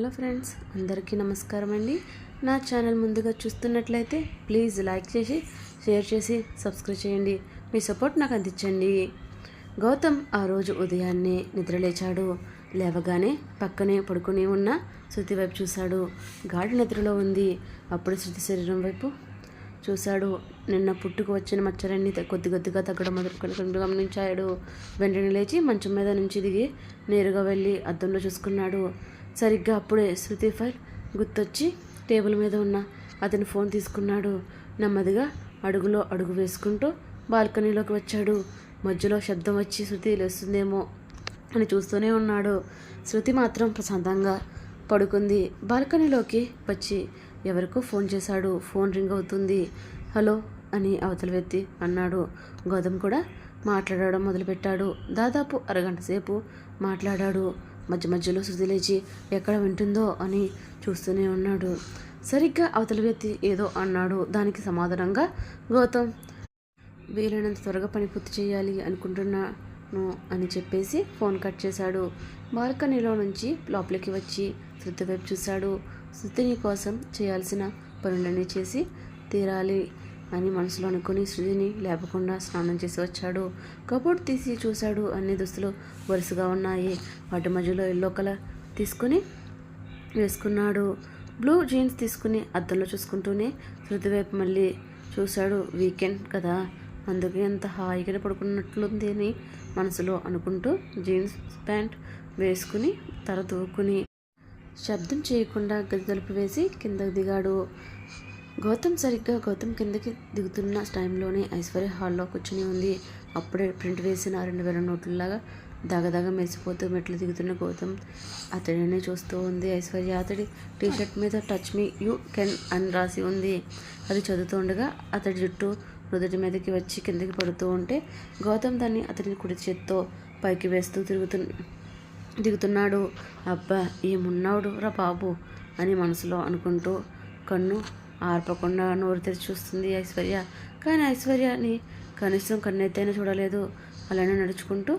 Hello friends, అందరికీ నమస్కారం అండి. నా ఛానల్ ముందుగా చూస్తున్నట్లయితే ప్లీజ్ లైక్ చేసి షేర్ చేసి సబ్స్క్రైబ్ చేయండి. మీ సపోర్ట్ నాకు అందించండి. గౌతమ్ ఆ రోజు ఉదయాన్నే నిద్రలేచాడు. లేవగానే పక్కనే పడుకుని ఉన్న శృతి వైపు చూశాడు. గాఢ నిద్రలో ఉంది. అప్పుడు శృతి శరీరం వైపు చూశాడు. నిన్న పుట్టుకు వచ్చిన మచ్చలన్నీ కొద్ది కొద్దిగా తగ్గడం మొదలు గమనించాడు. వెంటనే లేచి మంచం మీద నుంచి దిగి నేరుగా వెళ్ళి అద్దంలో చూసుకున్నాడు. సరిగ్గా అప్పుడే శృతి ఫైల్ గుర్తొచ్చి టేబుల్ మీద ఉన్న అతని ఫోన్ తీసుకున్నాడు. నెమ్మదిగా అడుగులో అడుగు వేసుకుంటూ బాల్కనీలోకి వచ్చాడు. మధ్యలో శబ్దం వచ్చి శృతి లేస్తుందేమో అని చూస్తూనే ఉన్నాడు. శృతి మాత్రం ప్రశాంతంగా పడుకుంది. బాల్కనీలోకి వచ్చి ఎవరికో ఫోన్ చేశాడు. ఫోన్ రింగ్ అవుతుంది. హలో అని అవతల వ్యక్తి అన్నాడు. గౌతమ్ కూడా మాట్లాడడం మొదలుపెట్టాడు. దాదాపు అరగంట సేపు మాట్లాడాడు. మధ్య మధ్యలో శృతి లేచి ఎక్కడ వింటుందో అని చూస్తూనే ఉన్నాడు. సరిగ్గా అవతల వ్యక్తి ఏదో అన్నాడు. దానికి సమాధానంగా గౌతమ్ వీలైనంత త్వరగా పని పూర్తి చేయాలి అనుకుంటున్నాను అని చెప్పేసి ఫోన్ కట్ చేశాడు. బాల్కనీలో నుంచి లోపలికి వచ్చి శృతి వైపు చూశాడు. శృతిని కోసం చేయాల్సిన పనులన్నీ చేసి తీరాలి అని మనసులో అనుకుని శృతిని లేపకుండా స్నానం చేసి వచ్చాడు. కబోర్డ్ తీసి చూశాడు. అన్ని దుస్తులు వరుసగా ఉన్నాయి. వాటి మధ్యలో ఎల్లో కలర్ తీసుకుని వేసుకున్నాడు. బ్లూ జీన్స్ తీసుకుని అద్దంలో చూసుకుంటూనే శృతి వైపు మళ్ళీ చూశాడు. వీకెండ్ కదా, అందుకే ఎంత హాయిగా పడుకున్నట్లుంది అని మనసులో అనుకుంటూ జీన్స్ ప్యాంట్ వేసుకుని తల దూకుని శబ్దం చేయకుండా గది తలుపు వేసి కిందకు దిగాడు. గౌతమ్ కిందకి దిగుతున్న టైంలోనే ఐశ్వర్య హాల్లో కూర్చుని ఉంది. అప్పుడే ప్రింట్ వేసిన 2000 నోట్లలాగా దగదగ మెరిసిపోతూ మెట్లు దిగుతున్న గౌతమ్ అతడినే చూస్తూ ఉంది. ఐశ్వర్య అతడి టీషర్ట్ మీద టచ్ మీ యూ కెన్ అని రాసి ఉంది. అది చదువుతూ ఉండగా అతడి జుట్టు నుదుటి మీదకి వచ్చి కిందకి పడుతూ ఉంటే గౌతమ్ దాన్ని అతడిని కుడి చేత్తో పైకి వేస్తూ దిగుతున్నాడు. అబ్బా, ఏమున్నాడు రా బాబు అని మనసులో అనుకుంటూ కన్ను ఆర్పకుండా నోరు తెరిచి చూస్తుంది ఐశ్వర్య. కానీ ఐశ్వర్యని కనీసం కన్నెత్తైనా చూడలేదు. అలానే నడుచుకుంటూ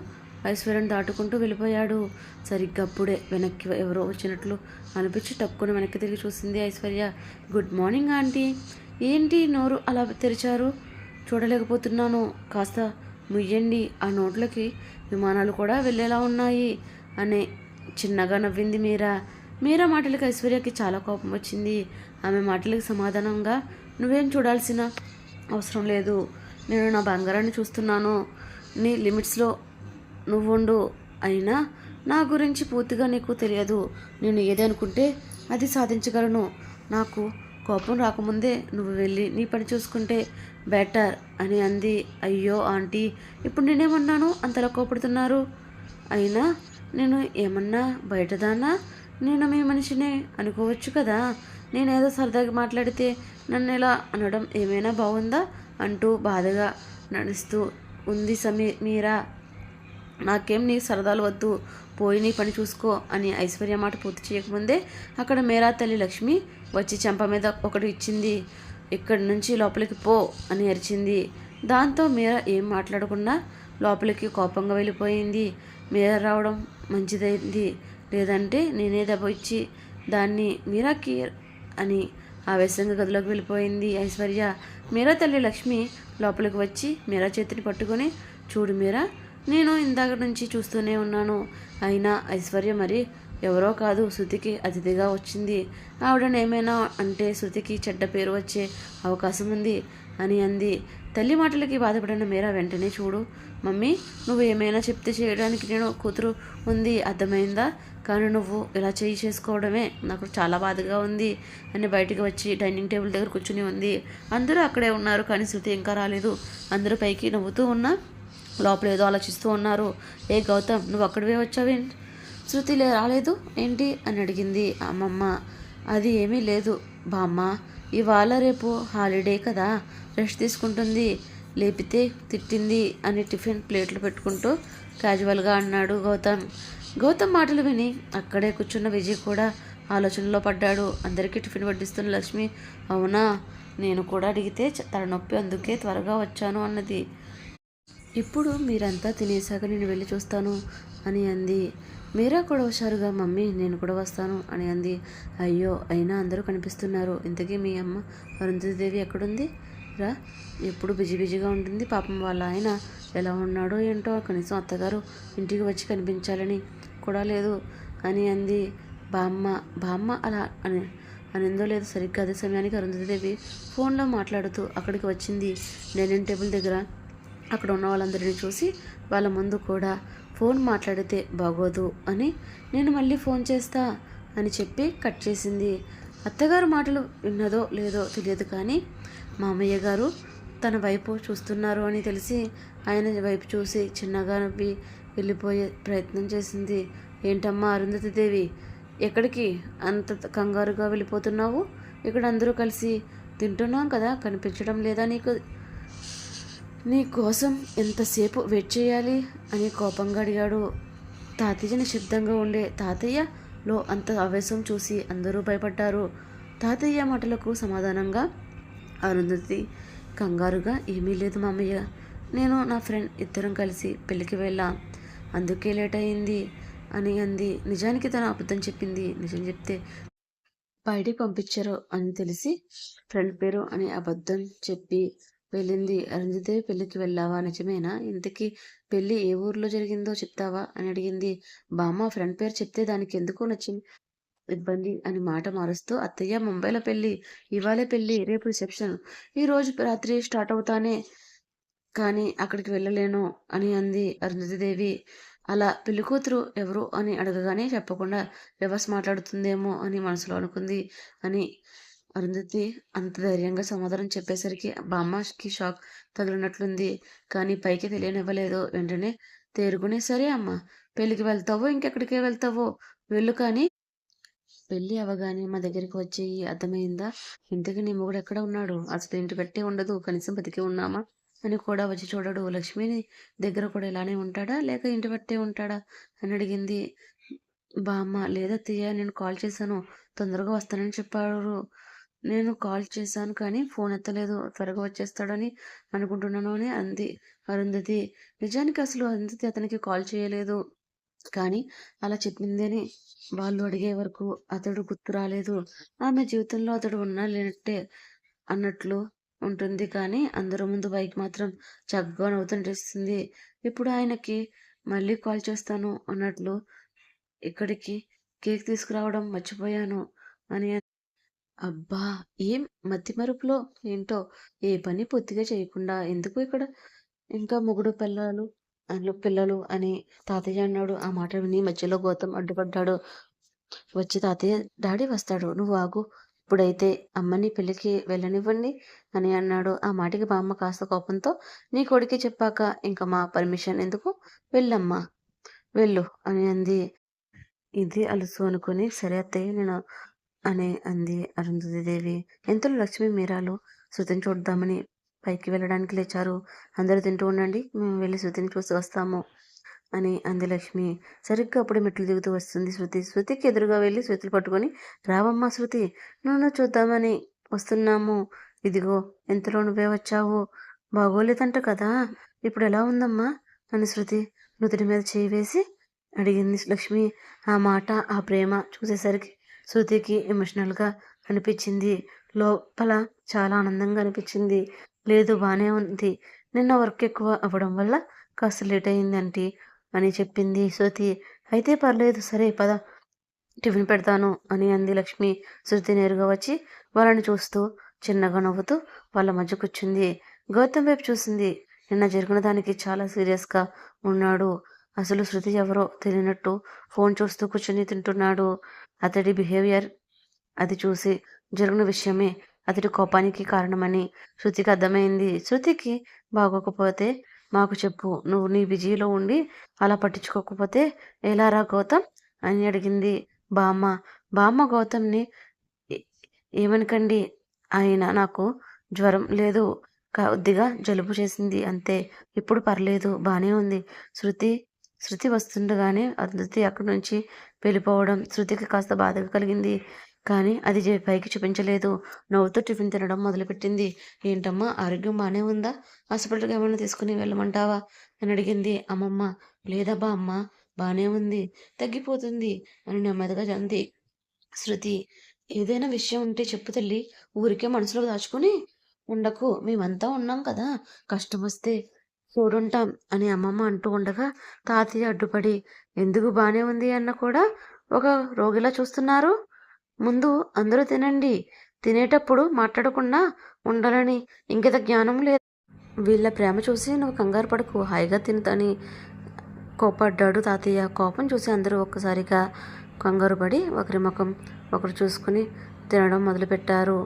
ఐశ్వర్యను దాటుకుంటూ వెళ్ళిపోయాడు. సరిగ్గా అప్పుడే వెనక్కి ఎవరో వచ్చినట్లు అనిపించి టక్కున వెనక్కి తిరిగి చూసింది ఐశ్వర్య. Good morning aunty. ఏంటి నోరు అలా తెరిచారు? చూడలేకపోతున్నాను, కాస్త ముయ్యండి. ఆ నోట్లకి విమానాలు కూడా వెళ్ళేలా ఉన్నాయి అని చిన్నగా నవ్వింది మీరా మాటలకి ఐశ్వర్యకి చాలా కోపం వచ్చింది. ఆమె మాటలకి సమాధానంగా నువ్వేం చూడాల్సిన అవసరం లేదు. నేను నా బంగారాన్ని చూస్తున్నాను. నీ లిమిట్స్లో నువ్వుండు. అయినా నా గురించి పూర్తిగా నీకు తెలియదు. నేను ఏది అనుకుంటే అది సాధించగలను. నాకు కోపం రాకముందే నువ్వు వెళ్ళి నీ పని చూసుకుంటే బెటర్ అని అంది. అయ్యో ఆంటీ, ఇప్పుడు నేనేమన్నాను అంతలా కోపడుతున్నారు? అయినా నేను ఏమన్నా బయటదానా? నేను మీ మనిషినే అనుకోవచ్చు కదా. నేనేదో సరదాగా మాట్లాడితే నన్ను ఇలా అనడం ఏమైనా బాగుందా అంటూ బాధగా నడుస్తూ ఉంది మీరా. నాకేం నీ సరదాలు వద్దు, పోయి నీ పని చూసుకో అని ఐశ్వర్య మాట పూర్తి చేయకముందే అక్కడ మీరా తల్లి లక్ష్మి వచ్చి చెంప మీద ఒకటి ఇచ్చింది. ఇక్కడి నుంచి లోపలికి పో అని అరిచింది. దాంతో మీరా ఏం మాట్లాడకుండా లోపలికి కోపంగా వెళ్ళిపోయింది. మీరా రావడం మంచిదైంది, లేదంటే నేనే దెబ్బ ఇచ్చి దాన్ని మీరాకి అని ఆవేశంగా గదిలోకి వెళ్ళిపోయింది ఐశ్వర్య. మీరా తల్లి లక్ష్మి లోపలికి వచ్చి మీరా చేతిని పట్టుకొని, చూడు మీరా, నేను ఇందాక నుంచి చూస్తూనే ఉన్నాను. అయినా ఐశ్వర్య మరి ఎవరో కాదు, శృతికి అతిథిగా వచ్చింది. ఆవిడని ఏమైనా అంటే శృతికి చెడ్డ పేరు వచ్చే అవకాశం ఉంది అని అంది. తల్లి మాటలకి బాధపడిన మీరా వెంటనే, చూడు మమ్మీ, నువ్వు ఏమైనా చెప్తే చేయడానికి నేను కూతురు ఉంది, అర్థమైందా? కానీ నువ్వు ఇలా చేసుకోవడమే నాకు చాలా బాధగా ఉంది అని బయటికి వచ్చి డైనింగ్ టేబుల్ దగ్గర కూర్చుని ఉంది. అందరూ అక్కడే ఉన్నారు, కానీ శృతి ఇంకా రాలేదు. అందరూ పైకి నవ్వుతూ ఉన్నా లోపల ఏదో ఆలోచిస్తూ ఉన్నారు. ఏ గౌతమ్, నువ్వు అక్కడివే వచ్చావే, శృతి రాలేదు ఏంటి అని అడిగింది అమ్మమ్మ. అది ఏమీ లేదు బామ్మ, ఇవాళ రేపు హాలిడే కదా, రెస్ట్ తీసుకుంటుంది, లేపితే తిట్టింది అని టిఫిన్ ప్లేట్లు పెట్టుకుంటూ క్యాజువల్గా అన్నాడు గౌతమ్ మాటలు విని అక్కడే కూర్చున్న విజయ్ కూడా ఆలోచనలో పడ్డాడు. అందరికీ టిఫిన్ వడ్డిస్తున్న లక్ష్మి, అవునా, నేను కూడా అడిగితే తలనొప్పి అందుకే త్వరగా వచ్చాను అన్నది. ఇప్పుడు మీరంతా తినేసాక నేను వెళ్ళి చూస్తాను అని అంది. మీరా కూడా హుషారుగా మమ్మీ నేను కూడా వస్తాను అని అంది. అయ్యో అయినా అందరూ కనిపిస్తున్నారు, ఇంతకీ మీ అమ్మ అరుంధతిదేవి ఎక్కడుంది రా? ఎప్పుడు బిజీ బిజీగా ఉంటుంది. పాపం వాళ్ళ ఆయన ఎలా ఉన్నాడో ఏంటో, కనీసం అత్తగారు ఇంటికి వచ్చి కనిపించాలని కూడా లేదు అని అంది. బామ్మ బామ్మ అలా అనిందో లేదు సరిగ్గా అదే సమయానికి అరుంధతిదేవి ఫోన్లో మాట్లాడుతూ అక్కడికి వచ్చింది. డైనింగ్ టేబుల్ దగ్గర అక్కడ ఉన్న వాళ్ళందరినీ చూసి వాళ్ళ ముందు కూడా ఫోన్ మాట్లాడితే బాగోదు అని నేను మళ్ళీ ఫోన్ చేస్తా అని చెప్పి కట్ చేసింది. అత్తగారు మాటలు విన్నదో లేదో తెలియదు కానీ మామయ్య గారు తన వైపు చూస్తున్నారు అని తెలిసి ఆయన వైపు చూసి చిన్నగా నవ్వి వెళ్ళిపోయే ప్రయత్నం చేసింది. ఏంటమ్మా అరుంధతిదేవి, ఎక్కడికి అంత కంగారుగా వెళ్ళిపోతున్నావు? ఇక్కడ అందరూ కలిసి తింటున్నాం కదా, కనిపించడం లేదా నీకు? నీ కోసం ఎంతసేపు వెయిట్ చేయాలి అని కోపంగా అడిగాడు. తాతయ్య నిశ్శబ్దంగా ఉండే తాతయ్యలో అంత ఆవేశం చూసి అందరూ భయపడ్డారు. తాతయ్య మాటలకు సమాధానంగా అరుంధతి కంగారుగా ఏమీ లేదు మామయ్య, నేను నా ఫ్రెండ్ ఇద్దరం కలిసి పెళ్ళికి వెళ్ళాం, అందుకే లేట్ అయింది అని అంది. నిజానికి తను అబద్ధం చెప్పింది. నిజం చెప్తే బయటికి పంపించారు అని తెలిసి ఫ్రెండ్ పేరు అని అబద్ధం చెప్పి వెళ్ళింది. అరుంధతిదేవి పెళ్ళికి వెళ్ళావా? నిజమేనా? ఇంతకీ పెళ్ళి ఏ ఊర్లో జరిగిందో చెప్తావా అని అడిగింది. బామ్మ ఫ్రెండ్ పేరు చెప్తే దానికి ఎందుకు నచ్చింది ఇబ్బంది అని మాట మారుస్తూ, అత్తయ్య ముంబైలో పెళ్ళి, ఇవాళే పెళ్ళి, రేపు రిసెప్షన్, ఈరోజు రాత్రి స్టార్ట్ అవుతానే కానీ అక్కడికి వెళ్ళలేను అని అంది అరుంధతిదేవి. అలా పెళ్ళికూతురు ఎవరు అని అడగగానే చెప్పకుండా రివర్స్ మాట్లాడుతుందేమో అని మనసులో అనుకుంది అని అరుంధతి అంత ధైర్యంగా సమాధానం చెప్పేసరికి బామ్మకి షాక్ తగిలినట్లుంది. కానీ పైకి తెలియనివ్వలేదు. వెంటనే తేరుకుని సరే అమ్మ, పెళ్ళికి వెళ్తావో ఇంకెక్కడికే వెళ్తావో వెళ్ళు, కానీ పెళ్ళి అవగానే మా దగ్గరికి వచ్చేయి, అర్థమైందా? ఇంతకీ నీ మొగుడు ఎక్కడ ఉన్నాడు? అసలు ఇంటి పెట్టే ఉండదు, కనీసం బతికి ఉన్నామా అని కూడా వచ్చి చూడడు. లక్ష్మిని దగ్గర కూడా ఇలానే ఉంటాడా లేక ఇంటి పట్టే ఉంటాడా అని అడిగింది బామ్మ. లేదత్తయ్య, నేను కాల్ చేశాను, తొందరగా వస్తానని చెప్పారు. నేను కాల్ చేశాను కానీ ఫోన్ ఎత్తలేదు, త్వరగా వచ్చేస్తాడని అనుకుంటున్నాను అని అంది అరుంధతి. నిజానికి అసలు అరుంధతి అతనికి కాల్ చేయలేదు, కానీ అలా చెప్పిందని వాళ్ళు అడిగే వరకు అతడు గుర్తు రాలేదు. ఆమె జీవితంలో అతడు ఉన్నా లేనట్టే అన్నట్లు ఉంటుంది, కానీ అందరి ముందు బైక్ మాత్రం చక్కగా నవ్వుతుంటేస్తుంది. ఇప్పుడు ఆయనకి మళ్ళీ కాల్ చేస్తాను అన్నట్లు ఇక్కడికి కేక్ తీసుకురావడం మర్చిపోయాను అని. అబ్బా! ఏం మతిమరుపులో ఏంటో ఏ పని పూర్తిగా చేయకుండా ఎందుకు ఇక్కడ ఇంకా మొగుడు పిల్లలు అని తాతయ్య అన్నాడు. ఆ మాట విని మధ్యలో గౌతమ్ అడ్డుపడ్డాడు. వచ్చి తాతయ్య డాడీ వస్తాడు, నువ్వు ఆగు, ఇప్పుడైతే అమ్మని పెళ్ళికి వెళ్ళనివ్వండి అని అన్నాడు. ఆ మాటకి బామ్మ కాస్త కోపంతో నీ కొడుకే చెప్పాక ఇంకా మా పర్మిషన్ ఎందుకు, వెళ్ళమ్మా వెళ్ళు అని అంది. ఇది అలుసు అనుకుని సరే అత్తయ్య నేను అని అంది అరుంధతిదేవి. ఇంతలో లక్ష్మి మీరాలు శృతిని చూద్దామని పైకి వెళ్ళడానికి లేచారు. అందరూ తింటూ ఉండండి, మేము వెళ్ళి శృతిని చూసి వస్తాము అని అంది లక్ష్మి. సరిగ్గా అప్పుడు మెట్లు దిగుతూ వస్తుంది శృతి. శృతికి ఎదురుగా వెళ్ళి శృతిని పట్టుకొని రావమ్మా శృతి, నువ్వు చూద్దామని వస్తున్నాము, ఇదిగో ఇంతలో నువ్వే వచ్చావు, బాగోలేదంట కదా, ఇప్పుడు ఎలా ఉందమ్మా అని శృతి నుదుటి మీద చేయి వేసి అడిగింది లక్ష్మి. ఆ మాట ఆ ప్రేమ చూసేసరికి శృతికి ఎమోషనల్గా అనిపించింది. లోపల చాలా ఆనందంగా అనిపించింది. లేదు బాగానే ఉంది, నిన్న వర్క్ ఎక్కువ అవ్వడం వల్ల కాస్త లేట్ అయిందంటీ అని చెప్పింది శృతి. అయితే పర్లేదు, సరే పద టిఫిన్ పెడతాను అని అంది లక్ష్మి. శృతి నేరుగా వచ్చి వాళ్ళని చూస్తూ చిన్నగా నవ్వుతూ వాళ్ళ మధ్య కూర్చుంది. గౌతమ్ వైపు చూసింది. నిన్న జరిగిన దానికి చాలా సీరియస్గా ఉన్నాడు. అసలు శృతి ఎవరో తెలియనట్టు ఫోన్ చూస్తూ కూర్చుని తింటున్నాడు. అతడి బిహేవియర్ అది చూసి జరిగిన విషయమే అతడి కోపానికి కారణమని శృతికి అర్థమైంది. శృతికి బాగోకపోతే మాకు చెప్పు, నువ్వు నీ బిజీలో ఉండి అలా పట్టించుకోకపోతే ఎలారా గౌతమ్ అని అడిగింది బామ్మ. బామ్మ గౌతమ్ని ఏమనకండి, ఆయన నాకు జ్వరం లేదు, కొద్దిగా జలుబు చేసింది అంతే, ఇప్పుడు పర్లేదు బాగానే ఉంది. శృతి వస్తుండగానే అరుంధతి అక్కడి నుంచి వెళ్ళిపోవడం శృతికి కాస్త బాధగా కలిగింది. కానీ అది పైకి చూపించలేదు. నవ్వుతూ టిఫిన్ తినడం మొదలుపెట్టింది. ఏంటమ్మా ఆరోగ్యం బాగానే ఉందా? హాస్పిటల్కి ఏమైనా తీసుకుని వెళ్ళమంటావా అని అడిగింది అమ్మమ్మ. లేదబ్బా అమ్మ, బానే ఉంది, తగ్గిపోతుంది అని నెమ్మదిగా అంది శృతి. ఏదైనా విషయం ఉంటే చెప్పు తల్లి, ఊరికే మనసులో దాచుకుని ఉండకు. మేమంతా ఉన్నాం కదా, కష్టమొస్తే తోడుంటాం అని అమ్మమ్మ అంటూ ఉండగా తాతయ్య అడ్డుపడి, ఎందుకు బానే ఉంది అన్న కూడా ఒక రోగిలా చూస్తున్నారు? ముందు అందరూ తినండి. తినేటప్పుడు మాట్లాడకుండా ఉండాలని ఇంకిత జ్ఞానం లేదు. వీళ్ళ ప్రేమ చూసి నువ్వు కంగారు పడకు, హాయిగా తినుతని కోపడ్డాడు తాతయ్య. కోపం చూసి అందరూ ఒక్కసారిగా కంగారు పడి ఒకరి ముఖం ఒకరు చూసుకుని తినడం మొదలుపెట్టారు.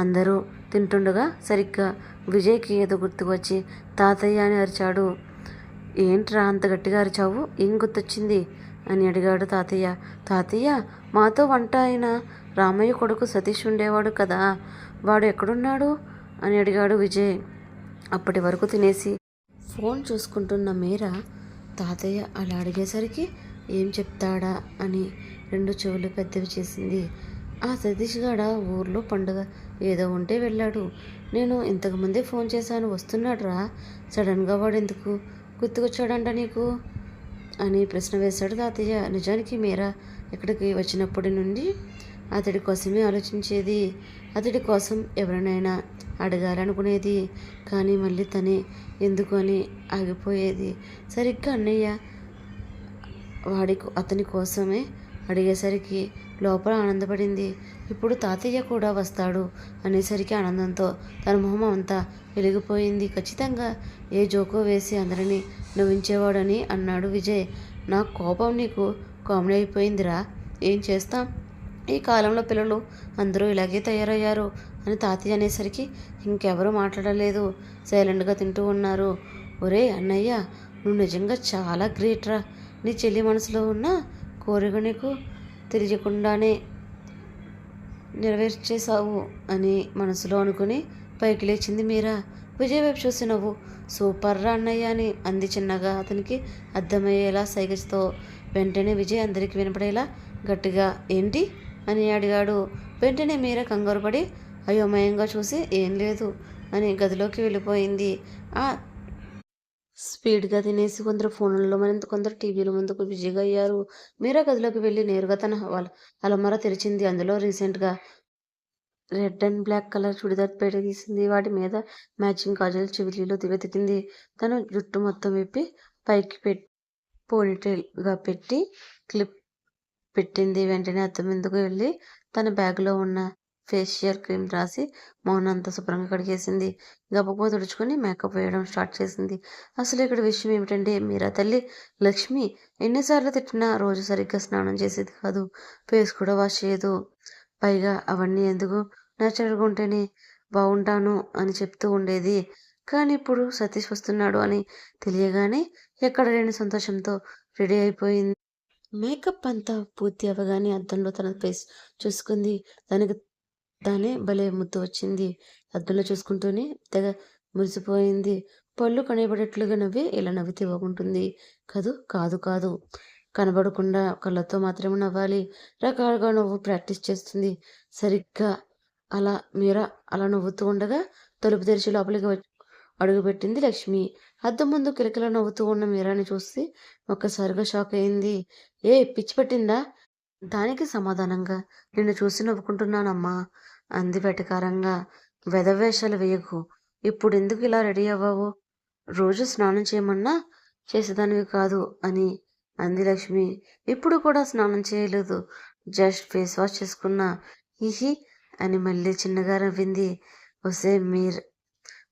అందరూ తింటుండగా సరిగ్గా విజయ్కి ఏదో గుర్తుకు వచ్చి తాతయ్య అని అరిచాడు. ఏంట్రా అంత గట్టిగా అరిచావు, ఏం గుర్తొచ్చింది అని అడిగాడు తాతయ్య. తాతయ్య, మాతో వంట అయిన రామయ్య కొడుకు సతీష్ ఉండేవాడు కదా, వాడు ఎక్కడున్నాడు అని అడిగాడు విజయ్. అప్పటి వరకు తినేసి ఫోన్ చూసుకుంటున్న మీరా తాతయ్య అలా అడిగేసరికి ఏం చెప్తాడా అని రెండు చెవులు పెద్దవి చేసింది. ఆ సతీష్ గాడ ఊర్లో పండుగ ఏదో ఉంటే వెళ్ళాడు. నేను ఇంతకుముందే ఫోన్ చేశాను, వస్తున్నాడు రా. సడన్గా వాడు ఎందుకు గుర్తుకొచ్చాడంట నీకు అని ప్రశ్న వేశాడు తాతయ్య. నిజానికి మీరా ఇక్కడికి వచ్చినప్పటి నుండి అతడి కోసమే ఆలోచించేది. అతడి కోసం ఎవరినైనా అడగాలనుకునేది. కానీ మళ్ళీ తనే ఎందుకు అని ఆగిపోయేది. సరిగ్గా అన్నయ్య అతని కోసమే అడిగేసరికి లోపల ఆనందపడింది. ఇప్పుడు తాతయ్య కూడా వస్తాడు అనేసరికి ఆనందంతో తన మొహం అంతా వెలిగిపోయింది. ఖచ్చితంగా ఏ జోకో వేసి అందరినీ నవ్వించేవాడని అన్నాడు విజయ్. నా కోపం నీకు కామెడీ అయిపోయిందిరా, ఏం చేస్తాం, ఈ కాలంలో పిల్లలు అందరూ ఇలాగే తయారయ్యారు అని తాతయ్య అనేసరికి ఇంకెవరూ మాట్లాడలేదు. సైలెంట్గా తింటూ ఉన్నారు. ఒరే అన్నయ్య, నువ్వు నిజంగా చాలా గ్రేట్ రా. నీ చెల్లి మనసులో ఉన్న కోరిక నీకు తెలియకుండానే నెరవేర్చేశావు అని మనసులో అనుకుని పైకి లేచింది మీరా. విజయ్ వైపు చూసి నవ్వు, సూపర్ రా అన్నయ్య అని అంది చిన్నగా, అతనికి అర్థమయ్యేలా సైగతో. వెంటనే విజయ్ అందరికీ వినపడేలా గట్టిగా ఏంటి అని అడిగాడు. వెంటనే మీరా కంగారు పడి అయోమయంగా చూసి ఏం లేదు అని గదిలోకి వెళ్ళిపోయింది. ఆ స్పీడ్గా తినేసి కొందరు ఫోన్లలో, మరింత కొందరు టీవీల ముందుకు బిజీగా అయ్యారు. మీరా గదిలోకి వెళ్ళి నేరుగా తన అలమార తెరిచింది. అందులో రీసెంట్గా red and black colour churidar పేట తీసింది. వాటి మీద మ్యాచింగ్ కాజల్ చెవిలీలో వెతికింది. తను జుట్టు మొత్తం విప్పి పైకి పోనీటైల్గా పెట్టి క్లిప్ పెట్టింది. వెంటనే అద్దం ముందుకు వెళ్ళి తన బ్యాగ్లో ఉన్న ఫేషియల్ క్రీమ్ రాసి మౌనంతా శుభ్రంగా కడిగేసింది. గబగబా తుడుచుకొని మేకప్ వేయడం స్టార్ట్ చేసింది. అసలు ఇక్కడ విషయం ఏమిటంటే, మీరా తల్లి లక్ష్మి ఎన్నిసార్లు తిట్టినా రోజు సరిగ్గా స్నానం చేసేది కాదు, ఫేస్ కూడా వాష్ చేయదు. పైగా అవన్నీ ఎందుకు, నేచురల్గా ఉంటేనే బాగుంటాను అని చెప్తూ ఉండేది. కానీ ఇప్పుడు సతీష్ వస్తున్నాడు అని తెలియగానే ఎక్కడ లేని సంతోషంతో రెడీ అయిపోయింది. మేకప్ అంతా పూర్తి అవ్వగానే అద్దంలో తన ఫేస్ చూసుకుంది. దానికి దానే భలే ముద్దు వచ్చింది. అద్దంలో చూసుకుంటూనే తెగ మురిసిపోయింది. పళ్ళు కనబడేట్లుగా నవ్వి ఇలా నవ్వితే బాగుంటుంది కదూ, కాదు కాదు, కనబడకుండా కళ్ళతో మాత్రమే నవ్వాలి. రకాలుగా నవ్వు ప్రాక్టీస్ చేస్తుంది. సరిగ్గా అలా మీరా అలా నవ్వుతూ ఉండగా తలుపు తెరిచి లోపలికి అడుగుపెట్టింది లక్ష్మి. అద్దం ముందు కిలకిల నవ్వుతూ ఉన్న మీరాని చూసి ఒక్కసారిగా షాక్ అయింది. ఏ పిచ్చి పట్టిందా? దానికి సమాధానంగా నిన్ను చూసి నవ్వుకుంటున్నానమ్మా అంది వెటకారంగా. వెధవేషాలు వేయకు, ఇప్పుడు ఎందుకు ఇలా రెడీ అవ్వావు? రోజు స్నానం చేయమన్నా చేసేదానివి కాదు అని అంది లక్ష్మి. ఇప్పుడు కూడా స్నానం చేయలేదు, జస్ట్ ఫేస్ వాష్ చేసుకున్నా, హిహి అని మళ్ళీ చిన్నగా నవ్వింది.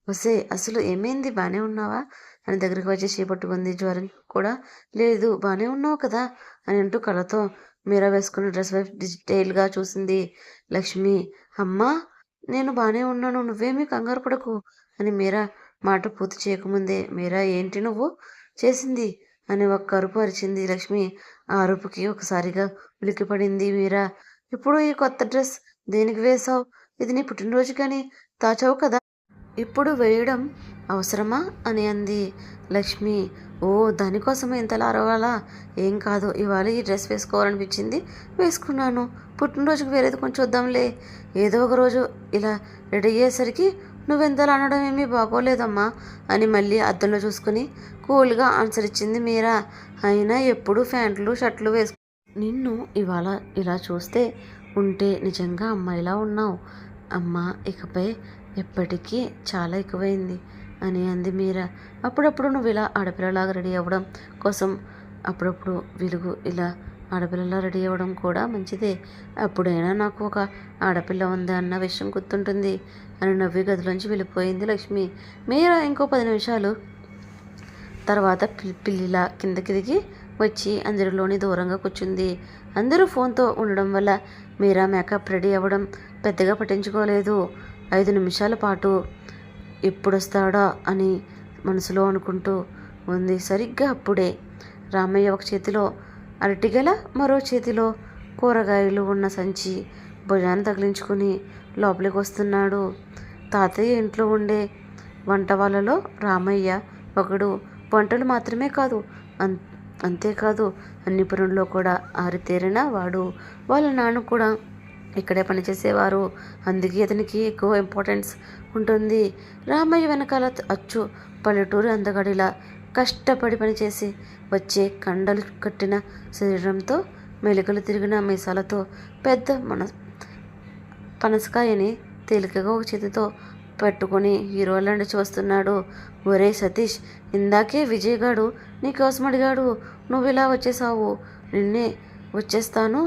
ఒసే అసలు ఏమైంది, బానే ఉన్నావా అని దగ్గరికి వచ్చి చేపట్టుకుంది. జ్వరం కూడా లేదు, బానే ఉన్నావు కదా అని అంటూ కళ్ళతో మీరా వేసుకున్న డ్రెస్ వైపు డీటెయిల్గా చూసింది లక్ష్మి. అమ్మా, నేను బానే ఉన్నాను, నువ్వేమీ కంగారు పడకు అని మీరా మాట పూర్తి చేయకముందే మీరా ఏంటి నువ్వు చేసింది అని ఒక్క అరుపు అరిచింది లక్ష్మి. ఆ అరుపుకి ఒకసారిగా ఉలిక్కిపడింది మీరా. ఇప్పుడు ఈ కొత్త డ్రెస్ దేనికి వేశావు? ఇది నీ పుట్టినరోజు కానీ దాచావు కదా, ఇప్పుడు వేయడం అవసరమా అని అంది లక్ష్మి. ఓ, దానికోసమే ఇంతలా అరవాలా? ఏం కాదు, ఇవాళ ఈ డ్రెస్ వేసుకోవాలనిపించింది, వేసుకున్నాను. పుట్టినరోజుకి వేరేది కొంచెం వద్దాంలే. ఏదో ఒక రోజు ఇలా రెడీ అయ్యేసరికి నువ్వెంతలా అనడం ఏమీ బాగోలేదమ్మా అని మళ్ళీ అద్దంలో చూసుకుని కూల్గా ఆన్సర్ ఇచ్చింది మీరా. అయినా ఎప్పుడు ప్యాంట్లు షర్ట్లు వేసుకు నిన్ను ఇవాళ ఇలా చూస్తే ఉంటే నిజంగా అమ్మాయిలా ఉన్నావు అమ్మా. ఇకపై ఎప్పటికీ చాలా ఎక్కువైంది అని అంది మీరా. అప్పుడప్పుడు నువ్వు ఇలా ఆడపిల్లలాగా రెడీ అవ్వడం కోసం అప్పుడప్పుడు వెలుగు ఇలా ఆడపిల్లలా రెడీ అవ్వడం కూడా మంచిదే. అప్పుడైనా నాకు ఒక ఆడపిల్ల ఉంది అన్న విషయం గుర్తుంటుంది అని నవ్వి గదిలోంచి వెళ్ళిపోయింది లక్ష్మి. మీరా ఇంకో 10 నిమిషాలు తర్వాత పిల్లిలా కిందకి దిగి వచ్చి అందరిలోని దూరంగా కూర్చుంది. అందరూ ఫోన్తో ఉండడం వల్ల మీరా మేకప్ రెడీ అవ్వడం పెద్దగా పట్టించుకోలేదు. 5 నిమిషాల పాటు ఎప్పుడొస్తాడా అని మనసులో అనుకుంటూ ఉంది. సరిగ్గా అప్పుడే రామయ్య ఒక చేతిలో అరటిగెల మరో చేతిలో కూరగాయలు ఉన్న సంచి భుజాన్ని తగిలించుకుని లోపలికి వస్తున్నాడు. తాతయ్య ఇంట్లో ఉండే వంట వాళ్ళలో రామయ్య ఒకడు. వంటలు మాత్రమే కాదు, అంతేకాదు అన్ని పనుల్లో కూడా ఆరితేరిన వాడు. వాళ్ళ నాన్న కూడా ఇక్కడే పనిచేసేవారు. అందుకే అతనికి ఎక్కువ ఇంపార్టెన్స్ ఉంటుంది. రామయ్య వెనకాల అచ్చు పల్లెటూరు అందగడిలా కష్టపడి పనిచేసి వచ్చే కండలు కట్టిన శరీరంతో మెలికలు తిరిగిన మీసాలతో పెద్ద పనసకాయని తేలికగా ఒక చేతితో పట్టుకొని హీరోలాంటి చూస్తున్నాడు. ఒరే సతీష్, ఇందాకే విజయ్ గాడు నీకోసం అడిగాడు, నువ్వు ఇలా వచ్చేసావు. నిన్నే వచ్చేస్తాను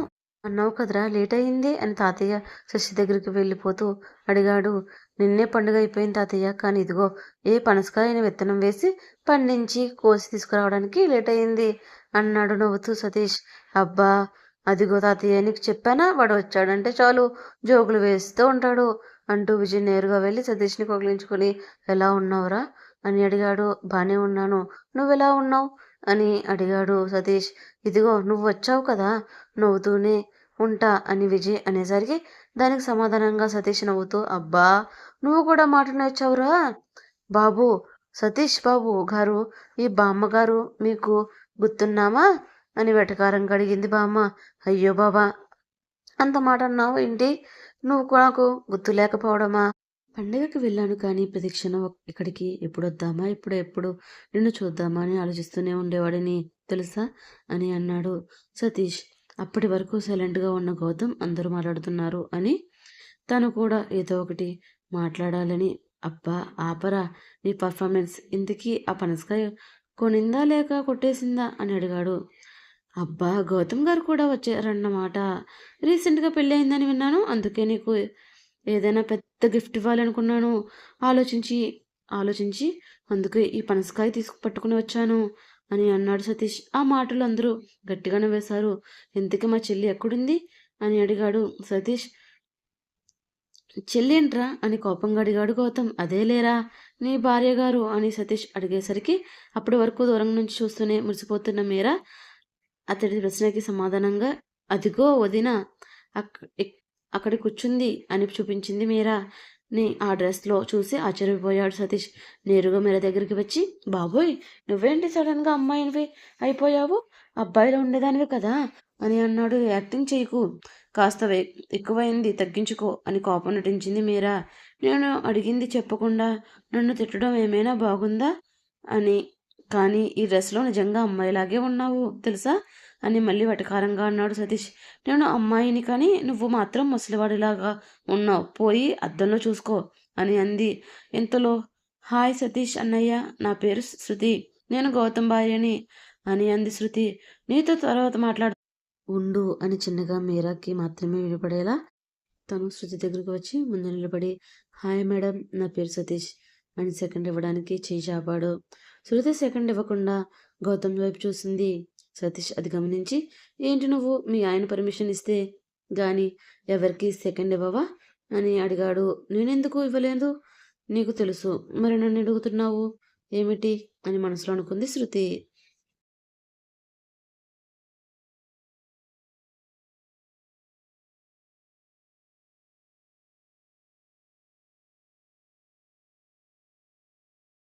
అన్నావు కదరా, లేట్ అయింది అని తాతయ్య శశి దగ్గరికి వెళ్ళిపోతూ అడిగాడు. నిన్నే పండుగ అయిపోయింది తాతయ్య, కానీ ఇదిగో ఏ పనసకాయని విత్తనం వేసి పండించి కోసి తీసుకురావడానికి లేట్ అయింది అన్నాడు నవ్వుతూ సతీష్. అబ్బా అదిగో తాతయ్య, నీకు చెప్పానా, వాడు వచ్చాడంటే చాలు జోకులు వేస్తూ ఉంటాడు అంటూ విజయ్ నేరుగా వెళ్ళి సతీష్ని కొగిలించుకుని ఎలా ఉన్నావురా అని అడిగాడు. బానే ఉన్నాను, నువ్వెలా ఉన్నావు అని అడిగాడు సతీష్. ఇదిగో నువ్వు వచ్చావు కదా, నవ్వుతూనే ఉంటా అని విజయ్ అనేసరికి దానికి సమాధానంగా సతీష్ నవ్వుతూ, అబ్బా నువ్వు కూడా మాట నేర్చావురా బాబు. సతీష్ బాబు గారు, ఈ బామ్మగారు మీకు గుర్తున్నామా అని వెటకారంగా అడిగింది బామ్మ. అయ్యో బాబా, అంత మాట అన్నావు ఏంటి, నువ్వు నాకు గుర్తు లేకపోవడమా? పండగకి వెళ్ళాను కానీ ప్రతిక్షణం ఇక్కడికి ఎప్పుడొద్దామా ఎప్పుడు నిన్ను చూద్దామా అని ఆలోచిస్తూనే ఉండేవాడిని తెలుసా అని అన్నాడు సతీష్. అప్పటి వరకు సైలెంట్గా ఉన్న గౌతమ్ అందరూ మాట్లాడుతున్నారు అని తను కూడా ఏదో ఒకటి మాట్లాడాలని. అబ్బా ఆపరా నీ పర్ఫార్మెన్స్, ఇంతకీ ఆ పనసకాయ కొనిందా లేక కొట్టేసిందా అని అడిగాడు. అబ్బా గౌతమ్ గారు కూడా వచ్చారన్నమాట. రీసెంట్గా పెళ్ళి అయిందని విన్నాను, అందుకే నీకు ఏదైనా పెద్ద గిఫ్ట్ ఇవ్వాలనుకున్నాను. ఆలోచించి అందుకే ఈ పనసకాయ పట్టుకుని వచ్చాను అని అన్నాడు సతీష్. ఆ మాటలు అందరూ గట్టిగానే వేశారు. ఇంతకీ మా చెల్లి ఎక్కడుంది అని అడిగాడు సతీష్. చెల్లేంట్రా అని కోపంగా అడిగాడు గౌతమ్. అదే లేరా నీ భార్య గారు అని సతీష్ అడిగేసరికి అప్పటి వరకు దూరం నుంచి చూస్తూనే మురిసిపోతున్న మీరా అతడి ప్రశ్నకి సమాధానంగా అదిగో వదిన అక్కడి కూర్చుంది అని చూపించింది మీరా. ఆ డ్రెస్లో చూసి ఆశ్చర్యపోయాడు సతీష్. నేరుగా మీరా దగ్గరికి వచ్చి, బాబోయ్ నువ్వేంటి సడన్గా అమ్మాయినివి అయిపోయావు, అబ్బాయిలో ఉండేదానివి కదా అని అన్నాడు. యాక్టింగ్ చేయకు, కాస్త ఎక్కువైంది తగ్గించుకో అని కోపం నటించింది మీరా. నేను అడిగింది చెప్పకుండా నన్ను తిట్టడం ఏమైనా బాగుందా అని, కానీ ఈ డ్రెస్లో నిజంగా అమ్మాయిలాగే ఉన్నావు తెలుసా అని మళ్ళీ వెటకారంగా అన్నాడు సతీష్. నేను అమ్మాయిని కానీ నువ్వు మాత్రం ముసలివాడిలాగా ఉన్నావు, పోయి అద్దంలో చూసుకో అని అంది. ఇంతలో హాయ్ సతీష్ అన్నయ్య, నా పేరు శృతి, నేను గౌతమ్ భార్యని అని అంది శృతి. నీతో తర్వాత ఉండు అని చిన్నగా మీరాకి మాత్రమే వినపడేలా తను శృతి దగ్గరికి వచ్చి ముందు నిలబడి, హాయ్ మేడం, నా పేరు సతీష్ అని సెకండ్ ఇవ్వడానికి చేయి చాపాడు. శృతి సెకండ్ ఇవ్వకుండా గౌతమ్ వైపు చూసింది. సతీష్ అది గమనించి, ఏంటి నువ్వు మీ ఆయన పర్మిషన్ ఇస్తే గాని ఎవరికి సెకండ్ ఇవ్వవా అని అడిగాడు. నేనెందుకు ఇవ్వలేదు, నీకు తెలుసు, మరి నన్ను అడుగుతున్నావు ఏమిటి అని మనసులో అనుకుంది శృతి.